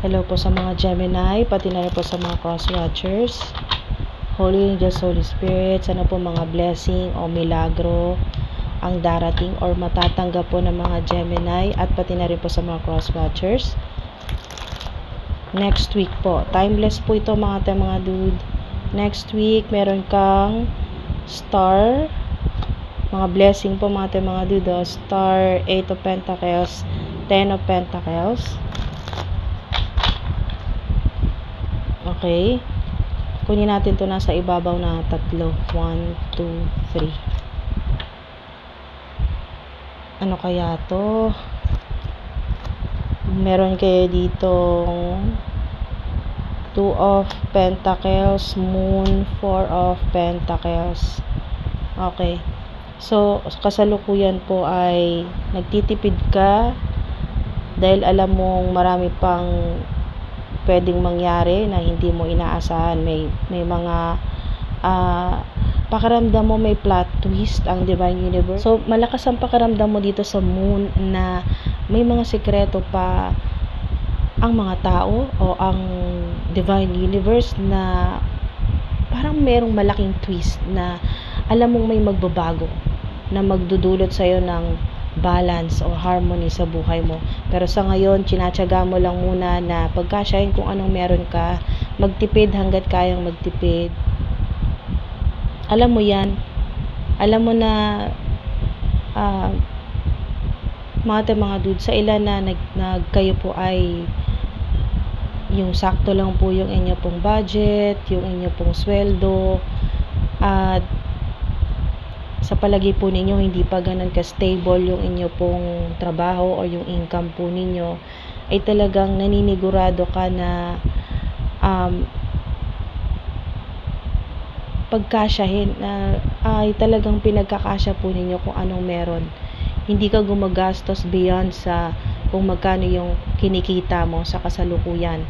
Hello po sa mga Gemini, pati na rin po sa mga cross-watchers. Holy Angels, Holy Spirit, sana po mga blessing o milagro ang darating or matatanggap po ng mga Gemini at pati na rin po sa mga cross-watchers. Next week po, timeless po ito mga dude. Next week, meron kang star, mga blessing po mga dude, star, 8 of Pentacles, 10 of Pentacles. Okay. Kunin natin to nasa ibabaw na tatlo. 1, 2, 3. Ano kaya to? Meron kayo dito 2 of Pentacles, Moon, 4 of Pentacles. Okay. So, kasalukuyan po ay nagtitipid ka dahil alam mong marami pang pwedeng mangyari na hindi mo inaasahan. May mga pakiramdam mo may plot twist ang Divine Universe. So, malakas ang pakiramdam mo dito sa Moon na may mga sikreto pa ang mga tao o ang Divine Universe na parang merong malaking twist na alam mong may magbabago na magdudulot sa'yo ng balance o harmony sa buhay mo. Pero sa ngayon, tinatyaga mo lang muna na pagkasyahin kung anong meron ka, magtipid hanggat kayang magtipid. Alam mo yan. Alam mo na mga dude, sa ilan na kayo po ay yung sakto lang po yung inyo pong budget, yung inyo pong sweldo, at sa palagi po ninyo hindi pa ganun ka-stable yung inyo pong trabaho o yung income po ninyo, ay talagang naninigurado ka na pagkasyahin na ay talagang pinagkakasya po ninyo kung anong meron. Hindi ka gumagastos beyond sa kung magkano yung kinikita mo sa kasalukuyan.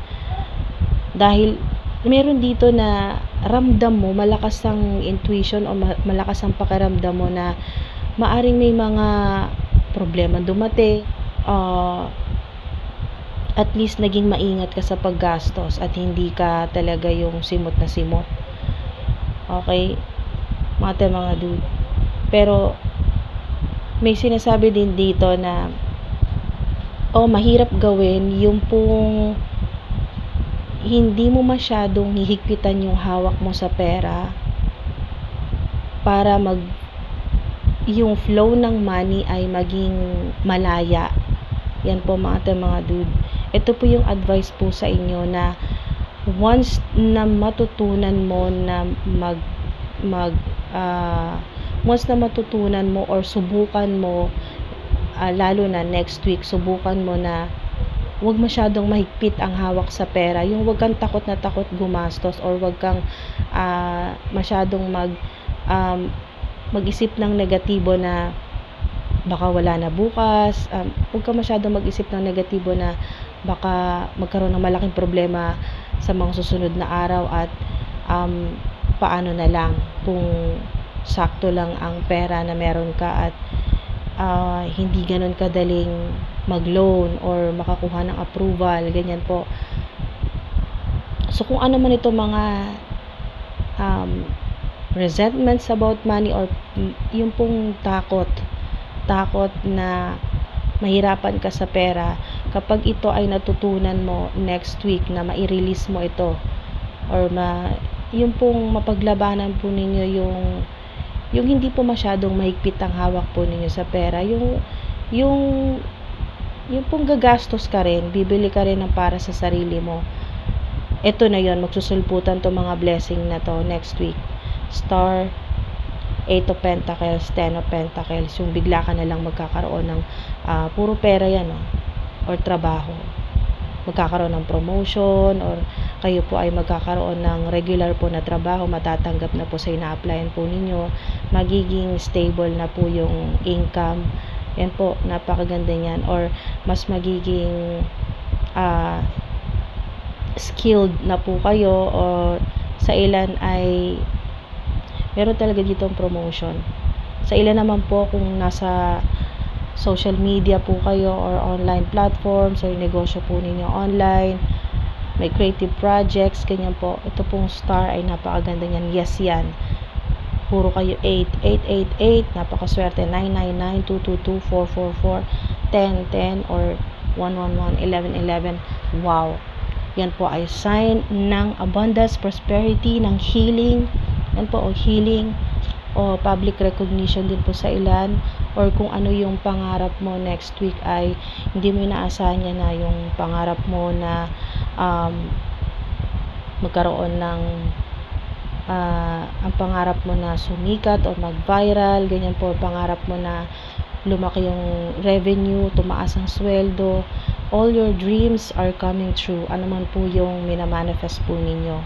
Dahil meron dito na ramdam mo, malakas ang intuition o malakas ang pakiramdam mo na maaring may mga problema dumating. At least naging maingat ka sa paggastos at hindi ka talaga yung simot na simot. Okay? Mga dude. Pero may sinasabi din dito na mahirap gawin yung pong hindi mo masyadong hihigpitan yung hawak mo sa pera para yung flow ng money ay maging malaya. Yan po mga dude. Ito po yung advice po sa inyo na once na matutunan mo na once na matutunan mo or subukan mo, lalo na next week, subukan mo na huwag masyadong mahigpit ang hawak sa pera. Yung huwag kang takot na takot gumastos or huwag kang masyadong mag-isip ng negatibo na baka wala na bukas. Huwag kang masyadong mag-isip ng negatibo na baka magkaroon ng malaking problema sa mga susunod na araw at paano na lang kung sakto lang ang pera na meron ka at hindi ganun kadaling mag-loan or makakuha ng approval, ganyan po. So kung ano man ito mga resentments about money or yung pong takot na mahirapan ka sa pera, kapag ito ay natutunan mo next week na mai-release mo ito or yung pong mapaglabanan po ninyo yung hindi po masyadong mahigpit ang hawak po ninyo sa pera, yung pong gagastos ka rin, bibili ka rin ng para sa sarili mo. Ito na yon, magsusulputan to mga blessing na to next week. Star, 8 of Pentacles, 10 of Pentacles, yung bigla ka na lang magkakaroon ng puro pera yan, or trabaho. Magkakaroon ng promotion or kayo po ay magkakaroon ng regular po na trabaho, matatanggap na po sa ina-applyan po ninyo, magiging stable na po yung income. Yan po, napakaganda niyan. Or mas magiging skilled na po kayo, or sa ilan ay meron talaga ditong promotion. Sa ilan naman po kung nasa social media po kayo or online platforms or negosyo po ninyo online, may creative projects, ganyan po. Ito pong star ay napakaganda niyan. Yes, yan. Puro kayo 8, 8, 8, 8, napakaswerte. 9, 9, 9, 2, 2, 2, 4, 4, 4, 10, 10, or 1, 1, 1, 11, 11. Wow! Yan po ay sign ng abundance, prosperity, ng healing. Yan po, o healing, o public recognition din po sa ilan, or kung ano yung pangarap mo next week ay hindi mo inaasahan niya na yung pangarap mo na magkaroon ng ang pangarap mo na sumikat o mag-viral, ganyan po, pangarap mo na lumaki yung revenue, tumaas ang sweldo, all your dreams are coming true. Ano man po yung minamanifest po ninyo.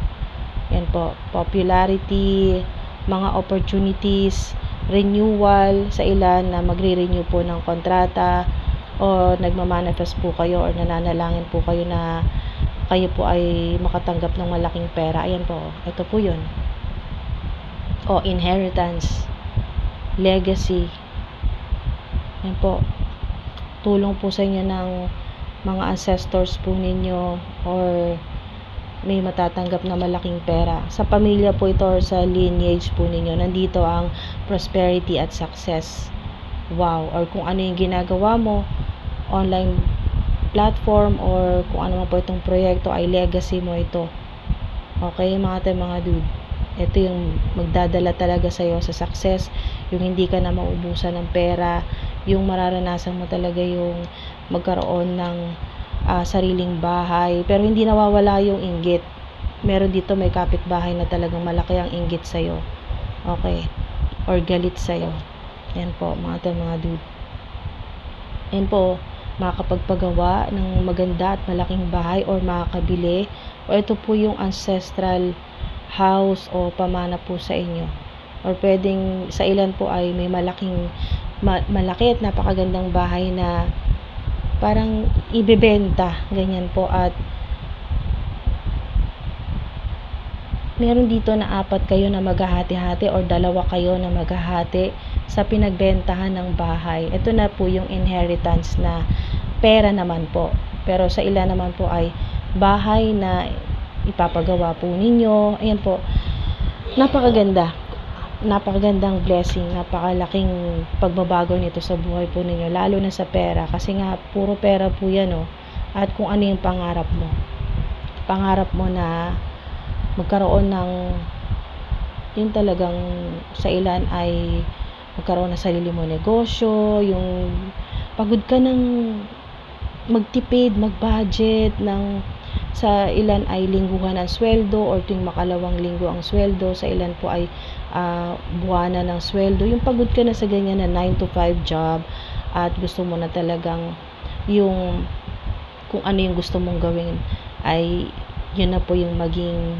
Yan po, popularity, mga opportunities, renewal sa ilan na magre-renew po ng kontrata, o nagmamanifest po kayo or nananalangin po kayo na kayo po ay makatanggap ng malaking pera. Ayan po, ito po yun. O inheritance, legacy. Yan po, tulong po sa inyo ng mga ancestors po ninyo, or may matatanggap na malaking pera. Sa pamilya po ito or sa lineage po ninyo, nandito ang prosperity at success. Wow! Or kung ano yung ginagawa mo, online platform, or kung ano man po itong proyekto, ay legacy mo ito. Okay, mga dude, ito yung magdadala talaga sa'yo sa success, yung hindi ka na maubusan ng pera, yung mararanasan mo talaga yung magkaroon ng sariling bahay, pero hindi nawawala yung inggit. Meron dito, may kapitbahay na talagang malaki ang inggit sa'yo, okay, or galit sa'yo. Yan po, mga dude. Yan po, makakapagpagawa ng maganda at malaking bahay, or makakabili, o ito po yung ancestral house o pamana po sa inyo, or pwedeng sa ilan po ay may malaki at napakagandang bahay na parang ibebenta, ganyan po. At meron dito na 4 kayo na maghahati-hati, or 2 kayo na maghahati sa pinagbentahan ng bahay. Ito na po yung inheritance na pera naman po, pero sa ilan naman po ay bahay na ipapagawa po ninyo. Ayan po, napakagandang blessing, napakalaking pagbabago nito sa buhay po ninyo, lalo na sa pera, kasi nga puro pera po yan, at kung ano yung pangarap mo na magkaroon ng, yun talagang sa ilan ay magkaroon ng sarili mo negosyo, yung pagod ka ng magtipid, mag-budget ng, sa ilan ay lingguhan ang sweldo, or tuwing makalawang linggo ang sweldo, sa ilan po ay buwanan ng sweldo. Yung pagod ka na sa ganyan na 9 to 5 job, at gusto mo na talagang yung kung ano yung gusto mong gawin ay yun na po yung maging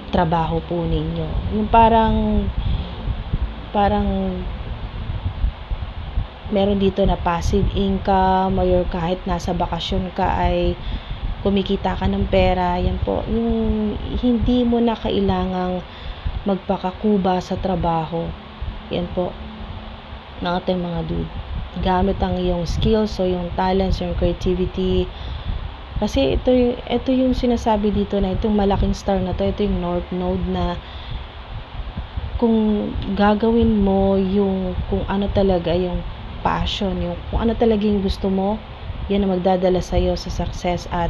trabaho po ninyo. Yung parang meron dito na passive income, or kahit nasa bakasyon ka ay kumikita ka ng pera. Yan po, yung hindi mo na kailangang magpakakuba sa trabaho. Yan po, mga dude, gamit ang iyong skills, o yung talents, yung creativity. Kasi ito yung sinasabi dito na itong malaking star na ito yung North Node, na kung gagawin mo yung kung ano talaga yung passion, yung kung ano talaga yung gusto mo, yan ang magdadala sa'yo sa success at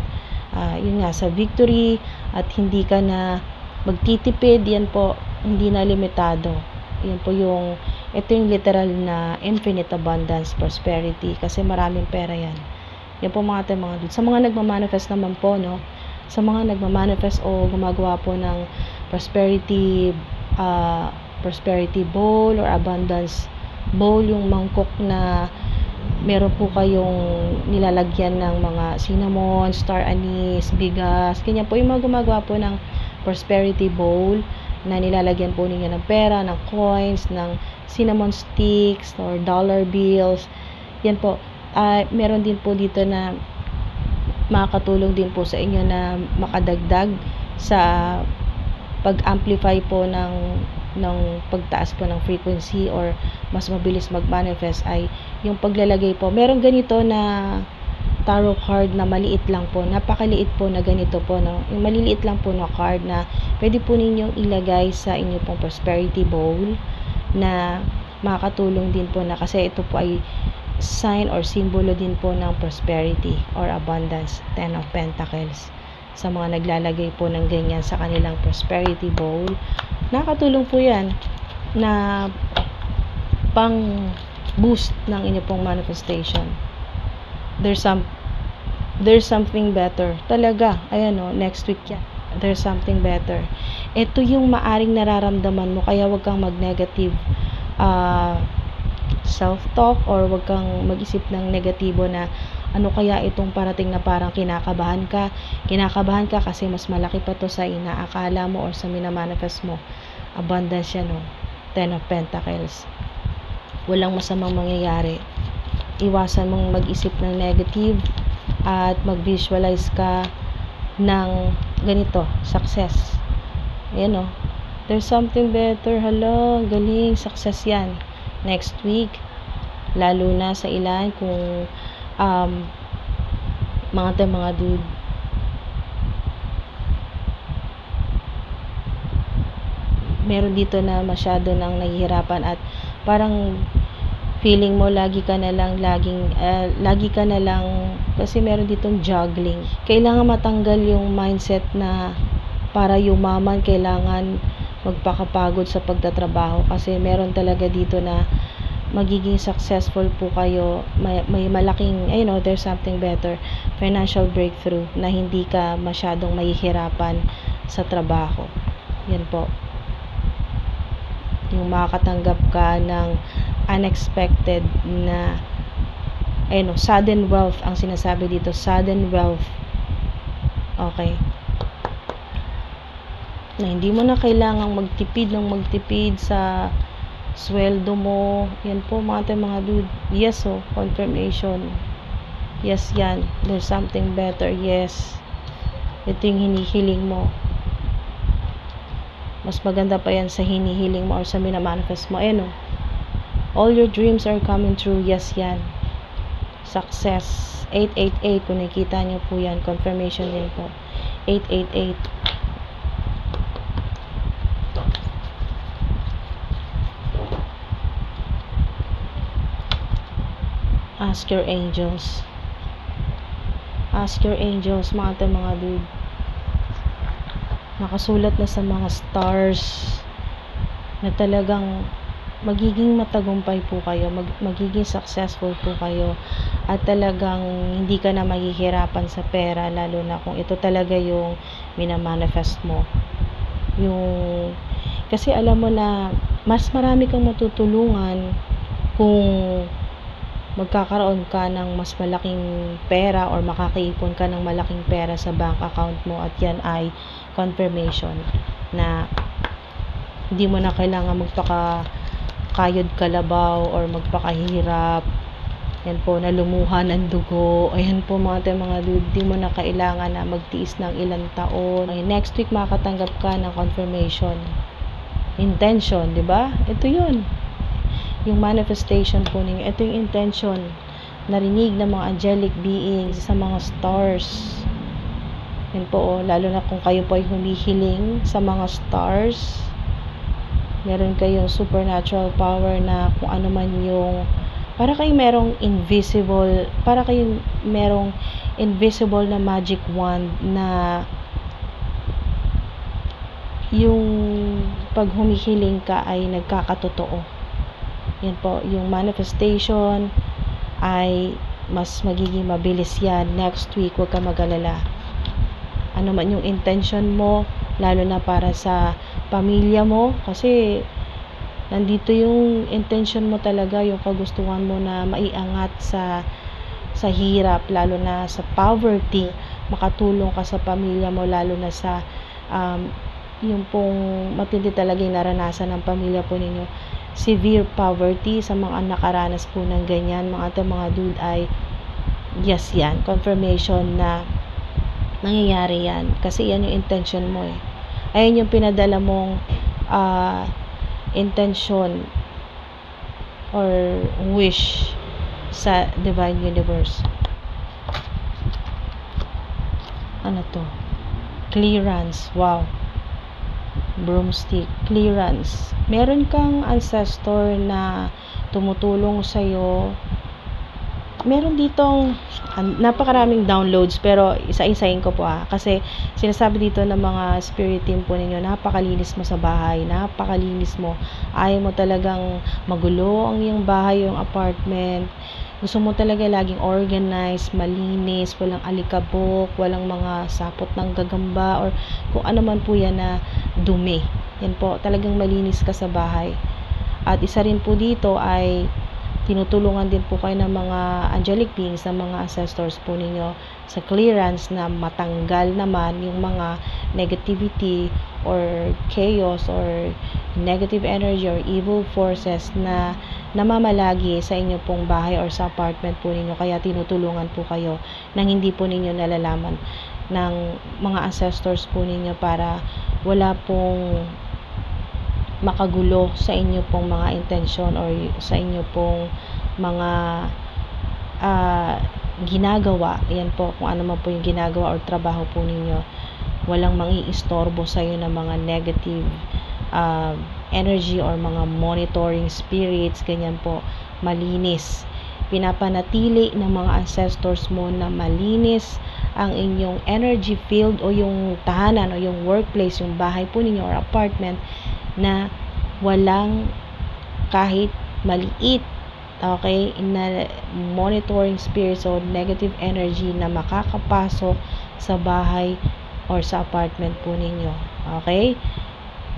yun nga, sa victory, at hindi ka na magtitipid. Yan po, hindi na limitado. Yan po ito yung literal na infinite abundance, prosperity, kasi maraming pera yan. Yan po mga dude. Sa mga nagmamanifest naman po, sa mga nagmamanifest o gumagawa po ng prosperity bowl or abundance bowl, yung mangkok na meron po kayong nilalagyan ng mga cinnamon, star anise, bigas, ganyan po yung mga gumagawa po ng prosperity bowl na nilalagyan po ninyo ng pera, ng coins, ng cinnamon sticks or dollar bills. Yan po, meron din po dito na makakatulong din po sa inyo na makadagdag sa pag-amplify po ng pagtaas po ng frequency, or mas mabilis mag-manifest, ay yung paglalagay po. Meron ganito na tarot card na maliit lang po, napakaliit po na ganito po, no? Yung maliliit lang po na card na pwede po ninyong ilagay sa inyo pong prosperity bowl na makakatulong din po na kasi ito po ay sign or simbolo din po ng prosperity or abundance, 10 of Pentacles. Sa mga naglalagay po ng ganyan sa kanilang prosperity bowl, nakakatulong po yan na pang boost ng inyo pong manifestation. There's something better. Talaga, ayan o, next week yan. There's something better. Ito yung maaring nararamdaman mo, kaya wag kang mag-negative self-talk or wag kang mag-isip ng negatibo na ano kaya itong parating na parang kinakabahan ka kasi mas malaki pa to sa inaakala mo or sa minamanifest mo. Abundance yan o, 10 of Pentacles. Walang masamang mangyayari. Iwasan mong mag-isip ng negative at mag-visualize ka ng ganito, success. Ayan o, there's something better. Hala, galing, success yan next week, lalo na sa ilan kung mga dude, meron dito na masyado nang nahihirapan at parang feeling mo lagi ka na lang kasi meron ditong juggling. Kailangan matanggal yung mindset na para yumaman kailangan magpakapagod sa pagtatrabaho kasi meron talaga dito na magiging successful po kayo, may malaking, there's something better, financial breakthrough na hindi ka masyadong mahihirapan sa trabaho. Yan po, yung makakatanggap ka ng unexpected na sudden wealth ang sinasabi dito, sudden wealth. Okay, na hindi mo na kailangang magtipid sa sweldo mo. Yan po mga dude. Yes, confirmation. Yes, yan. There's something better. Yes, ito yung hinihiling mo. Mas maganda pa yan sa hinihiling mo or sa minamanifest mo. All your dreams are coming true. Yes, yan. Success. 888. Kung nakita nyo po yan, confirmation din po. 888. Ask your angels. Ask your angels, mga dude. Nakasulat na sa mga stars na talagang magiging matagumpay po kayo, magiging successful po kayo, at talagang hindi ka na mahihirapan sa pera, lalo na kung ito talaga yung minamanifest mo. Kasi alam mo na mas marami kang matutulungan kung magkakaroon ka ng mas malaking pera or makakaipon ka ng malaking pera sa bank account mo, at yan ay confirmation na hindi mo na kailangan magpakayod kalabaw or magpakahirap. Yan po, na lumuha ng dugo. Ayan po mga dude, hindi mo na kailangan na magtiis ng ilang taon. Okay, next week makakatanggap ka ng confirmation. Intention, di ba? Ito yun. Yung manifestation po ninyo, ito yung intention, narinig ng mga angelic beings, sa mga stars. Yan po, lalo na kung kayo po ay humihiling sa mga stars, meron kayong supernatural power na kung ano man yung, para kayong merong invisible na magic wand na yung pag humihiling ka ay nagkakatotoo. Yan po, yung manifestation ay mas magiging mabilis yan next week. Huwag ka mag-alala. Ano man yung intention mo, lalo na para sa pamilya mo, kasi nandito yung intention mo talaga, yung kagustuhan mo na maiangat sa hirap, lalo na sa poverty, makatulong ka sa pamilya mo, lalo na sa yung pong matindi talaga yung naranasan ng pamilya po ninyo, severe poverty. Sa mga nakaranas po ng ganyan, mga dude, ay yes, yan, confirmation na nangyayari yan, kasi yan yung intention mo Ayan yung pinadala mong intention or wish sa divine universe. ano to, clearance. Wow, broomstick, clearance. Meron kang ancestor na tumutulong sa'yo. Meron ditong napakaraming downloads, pero isa-isahin ko po kasi sinasabi dito ng mga spirit team po ninyo, napakalinis mo sa bahay, napakalinis mo, ayaw mo talagang magulo ang iyong bahay, yung apartment, gusto mo talaga laging organized, malinis, walang alikabok, walang mga sapot ng gagamba or kung ano man po yan na dumi. Yan po, talagang malinis ka sa bahay. At isa rin po dito ay tinutulungan din po kayo ng mga angelic beings, ng mga ancestors po ninyo sa clearance na matanggal naman yung mga negativity or chaos or negative energy or evil forces na namamalagi sa inyo pong bahay or sa apartment po ninyo. Kaya tinutulungan po kayo nang hindi po ninyo nalalaman ng mga ancestors po ninyo para wala pong makagulo sa inyo pong mga intensyon or sa inyo pong mga ginagawa. Yan po, kung ano man po yung ginagawa or trabaho po ninyo, walang mangiistorbo sa iyo ng mga negative energy or mga monitoring spirits, ganyan po. Malinis, pinapanatili ng mga ancestors mo na malinis ang inyong energy field o yung tahanan o yung workplace, yung bahay po ninyo or apartment, na walang kahit maliit, okay, na monitoring spirits o negative energy na makakapasok sa bahay or sa apartment po ninyo. Okay?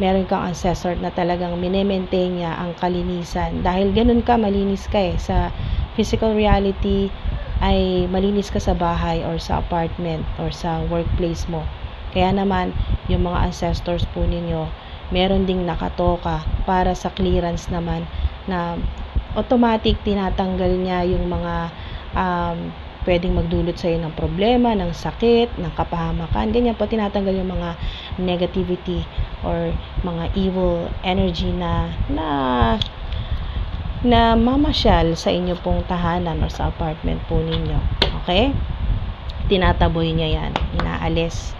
Meron kang ancestor na talagang mine-maintain niya ang kalinisan. Dahil ganun ka, malinis ka sa physical reality, ay malinis ka sa bahay or sa apartment or sa workplace mo. Kaya naman, yung mga ancestors po ninyo, meron ding nakatoka para sa clearance naman na automatic tinatanggal niya yung mga pwedeng magdulot sa iyo ng problema, ng sakit, ng kapahamakan. Ganyan po, tinatanggal yung mga negativity or mga evil energy na mamasyal sa inyo pong tahanan or sa apartment po ninyo. Okay? Tinataboy niya yan, inaalis.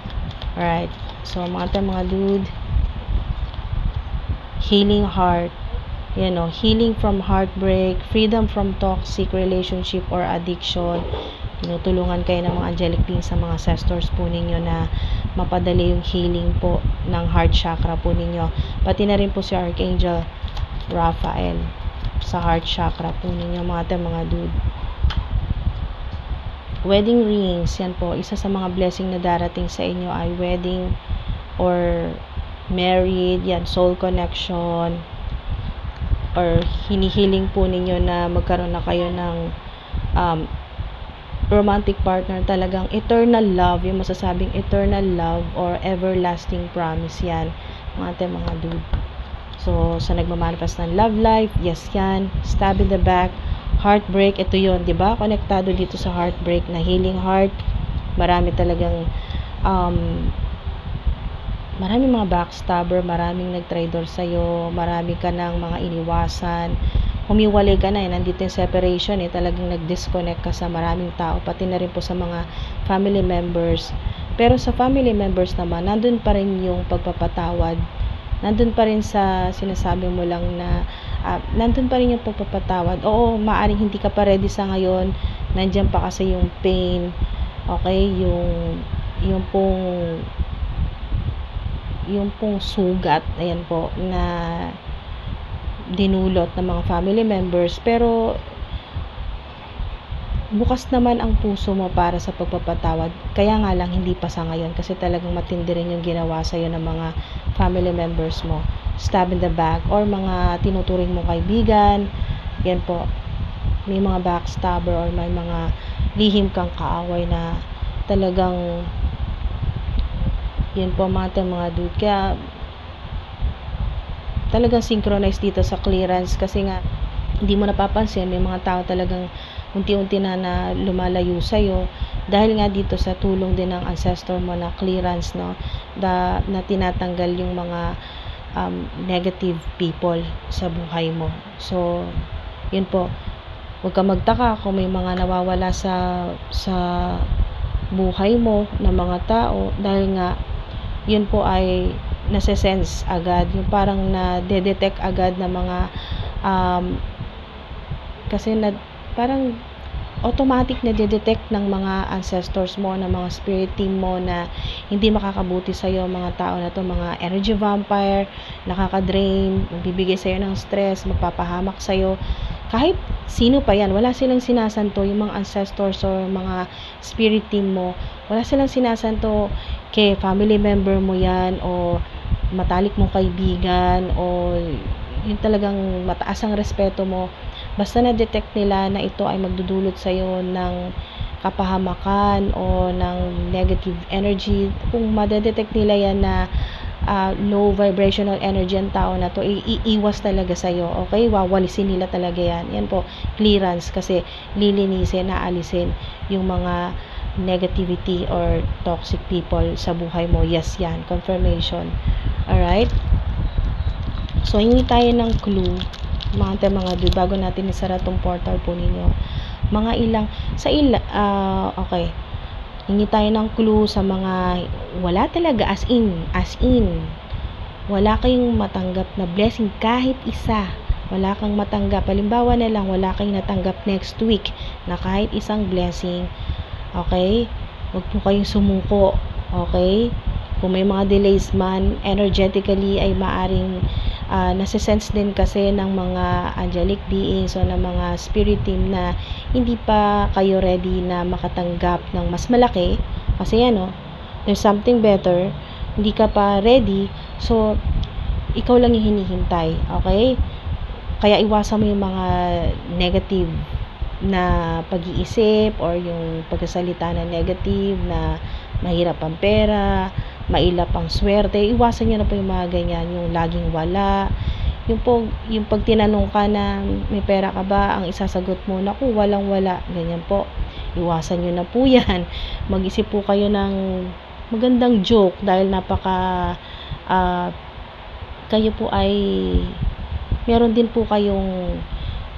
Alright, so mga dude, healing heart, healing from heartbreak, freedom from toxic relationship or addiction. Tinutulungan kayo ng mga angelic beings sa mga ancestors po ninyo na mapadali yung healing po ng heart chakra po ninyo. Pati na rin po si Archangel Raphael sa heart chakra po ninyo, mga dude. Wedding rings, yan po, isa sa mga blessing na darating sa inyo ay wedding or married, yan, soul connection, or hinihiling po ninyo na magkaroon na kayo ng romantic partner, talagang eternal love, yung masasabing eternal love or everlasting promise, yan, mga dude. So, sa nagmamanifest ng love life, yes yan, stab in the back, heartbreak, ito yun, diba? Konektado dito sa heartbreak na healing heart. Marami talagang maraming mga backstabber, maraming nagtraidor sa'yo, marami ka ng mga iniwasan, humiwalay ka na, nandito yung separation, talagang nag-disconnect ka sa maraming tao, pati na rin po sa mga family members. Pero sa family members naman, nandun pa rin yung pagpapatawad, nandun pa rin sa sinasabi mo lang na nandun pa rin yung pagpapatawad. Oo, maaring hindi ka pa ready sa ngayon, nandyan pa kasi yung pain, okay, yung pong sugat, ayan po, na dinulot ng mga family members, pero bukas naman ang puso mo para sa pagpapatawad. Kaya nga lang hindi pa sa ngayon kasi talagang matindi rin yung ginawa sa'yo ng mga family members mo. Stab in the back or mga tinuturing mong kaibigan, yan po, may mga backstabber or may mga lihim kang kaaway na talagang yan po, mga dude. Kaya talagang synchronized dito sa clearance kasi nga hindi mo napapansin, may mga tao talagang unti-unti na lumalayo sa'yo dahil nga dito sa tulong din ng ancestor mo na clearance, na tinatanggal yung mga negative people sa buhay mo. So, yun po, huwag ka magtaka kung may mga nawawala sa buhay mo ng mga tao, dahil nga yun po ay nase-sense agad, yung parang na-detect agad na mga kasi parang automatic na detect ng mga ancestors mo, ng mga spirit team mo na hindi makakabuti sa'yo, mga tao na to, mga energy vampire, nakaka-drain, magbibigay sa'yo ng stress, magpapahamak sa'yo. Kahit sino pa yan, wala silang sinasanto, yung mga ancestors or mga spirit team mo, wala silang sinasanto kay family member mo yan, o matalik mong kaibigan, o yung talagang mataas ang respeto mo. Basta na-detect nila na ito ay magdudulot sa'yo ng kapahamakan o ng negative energy, kung madedetect nila yan na low vibrational energy ang tao na to, iiwas talaga sa'yo, okay? Wawalisin nila talaga yan. Yan po, clearance, kasi lilinisin, naalisin yung mga negativity or toxic people sa buhay mo. Yes, yan, confirmation. Alright? So, hingi tayo ng clue, mga dude, bago natin isara tong portal po ninyo. Mga ilang, okay. Hingi tayo ng clue sa mga wala talaga, as in. Wala kayong matanggap na blessing, kahit isa. Wala kang matanggap. Halimbawa na lang, wala kayong natanggap next week na kahit isang blessing. Okay? Huwag po kayong sumuko. Okay? Kung may mga delays man, energetically ay maaring nasa-sense din kasi ng mga angelic beings o ng mga spirit team na hindi pa kayo ready na makatanggap ng mas malaki. Kasi there's something better. Hindi ka pa ready. So, ikaw lang yung hinihintay. Okay? Kaya iwasan mo yung mga negative na pag-iisip or yung pagsasalita na negative, na mahirap ang pera, mailap ang swerte. Iwasan nyo na po yung mga ganyan, yung laging wala. Yung pag tinanong ka na may pera ka ba, ang isasagot mo, naku, walang wala. Ganyan po. Iwasan nyo na po yan. Mag-isip po kayo ng magandang joke, dahil kayo po ay meron din po kayong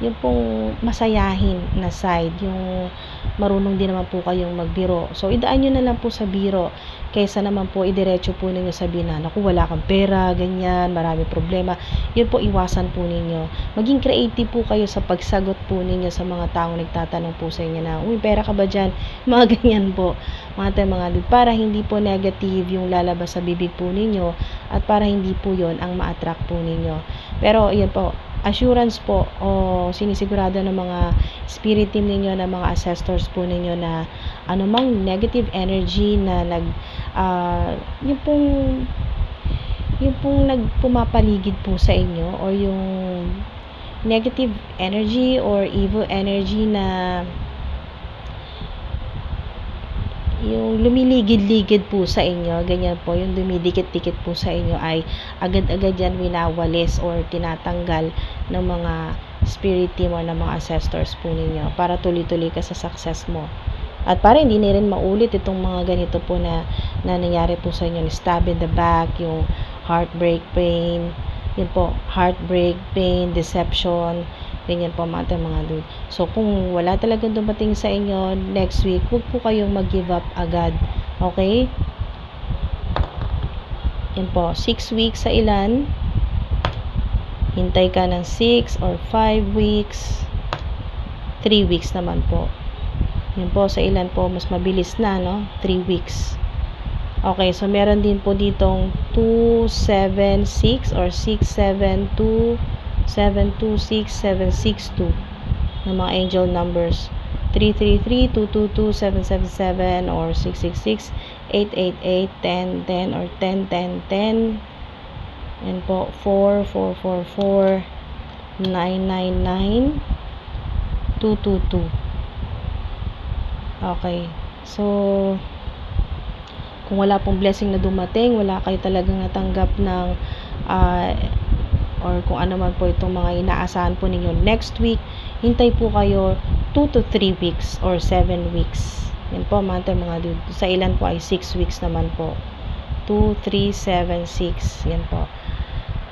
yung pong masayahin na side, yung marunong din naman po kayong magbiro. So, idaan nyo na lang po sa biro, kaysa naman po idiretso po ninyo sabihin na, naku, wala kang pera, ganyan, marami problema. Yun po, iwasan po ninyo. Maging creative po kayo sa pagsagot po ninyo sa mga taong nagtatanong po sa inyo na, uy, pera ka ba dyan? Mga ganyan po. Mga para hindi po negative yung lalabas sa bibig po ninyo, at para hindi po yon ang ma-attract po ninyo. Pero, yan po, assurance po o sinisigurado ng mga spirit team ninyo, na mga ancestors po ninyo, na anumang negative energy na yung pong nagpumapaligid po sa inyo, or yung negative energy or evil energy na yung lumiligid-ligid po sa inyo, ganyan po, yung dumidikit-dikit po sa inyo, ay agad-agad yan winawalis or tinatanggal ng mga spirit team or ng mga ancestors po ninyo, para tuloy-tuloy ka sa success mo. At para hindi na rin maulit itong mga ganito po na nangyari po sa inyo, stab in the back, yung heartbreak pain, yun po, heartbreak pain, deception, ganyan po mga dude. So, kung wala talagang dumating sa inyo next week, huwag po kayong mag-give up agad. Okay? Yan po, 6 weeks sa ilan. Hintay ka ng 6 or 5 weeks. 3 weeks naman po. Yan po, sa ilan po, mas mabilis na, 3 weeks. Okay, so meron din po ditong 276 or 672, 726, 762 ng mga angel numbers. 333, 222, 777 or 666, 888, 1010 or 101010. Yan po, 4444, 999, 222. Okay, so kung wala pong blessing na dumating, wala kayo talagang natanggap ng or kung ano man po itong mga inaasahan po ninyo next week, hintay po kayo 2 to 3 weeks or 7 weeks. Yan po mga dude. Sa ilan po ay 6 weeks naman po. 2, 3, 7, 6. Yan po.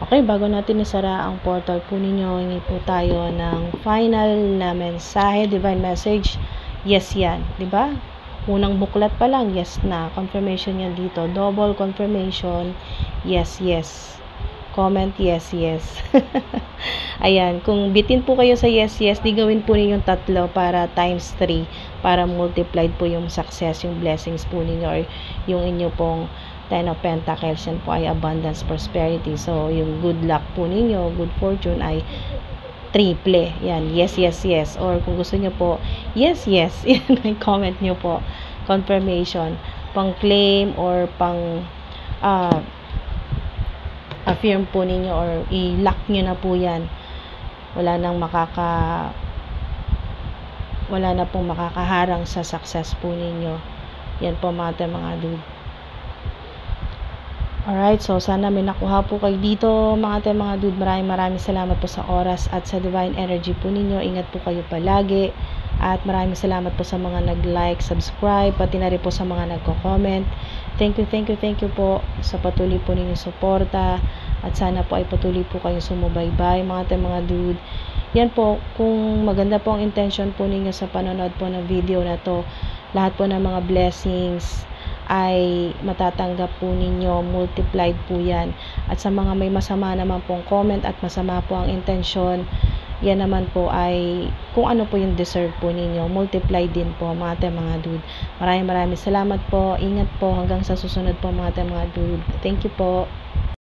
Okay, bago natin isara ang portal po ninyo, hingi po tayo ng final na mensahe, divine message. Yes, yan. Diba? Unang buklat pa lang, yes na. Confirmation yan dito. Double confirmation. Yes, yes. Comment, yes, yes. Ayan, kung bitin po kayo sa yes, yes, di gawin po ninyong 3 para times 3, para multiplied po yung success, yung blessings po ninyo, or yung inyo pong 10 of Pentacles, yan po ay abundance, prosperity. So, yung good luck po ninyo, good fortune ay triple. Yan, yes, yes, yes. Or kung gusto nyo po, yes, yes. Yan, comment nyo po. Confirmation. Pang claim or pang affirm po ninyo, or i-lock nyo na po yan. Wala na pong makakaharang sa success po ninyo. Yan po mga dude. Alright, so sana may nakuha po kayo dito mga dude. Maraming salamat po sa oras at sa divine energy po ninyo. Ingat po kayo palagi. At maraming salamat po sa mga nag-like, subscribe, pati na rin po sa mga nagko-comment. Thank you po sa patuloy po ninyong suporta. At sana po ay patuloy po kayong sumubaybay mga dude. Yan po, kung maganda po ang intention po ninyo sa panonood po ng video na to, lahat po ng mga blessings ay matatanggap po ninyo, multiplied po yan. At sa mga may masama naman pong comment at masama po ang intention, yan naman po ay kung ano po yung deserve po ninyo, multiply din po mga dude. Maraming salamat po, ingat po hanggang sa susunod po mga dude. Thank you po.